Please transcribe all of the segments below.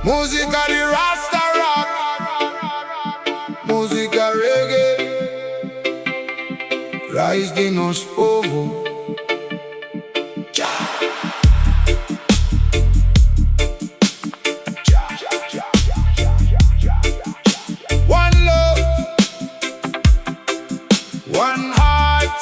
Música de Rasta Rock, música reggae, raiz de nosso povo. One love, one heart.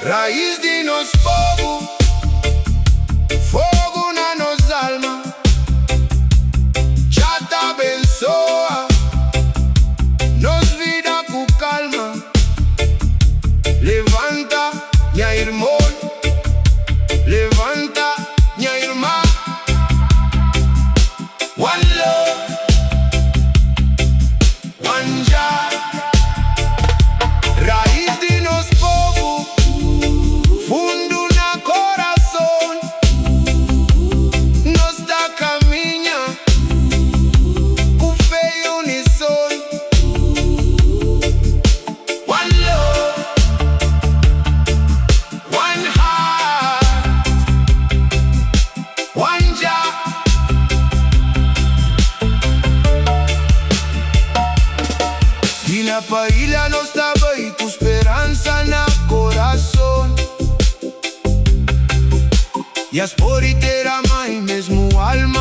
Raiz de nosso povo, fogo na nossa alma, já te abençoa, nos vida com calma. Levanta, minha irmã, levanta, minha irmã. One love, one joy. Raiz de nosso povo, fundo na coração, nos dá caminha, com fé e uníssono. One love, one heart, one job. E na paella nós estava aí com esperança na coração. E as por ter a mãe mesmo alma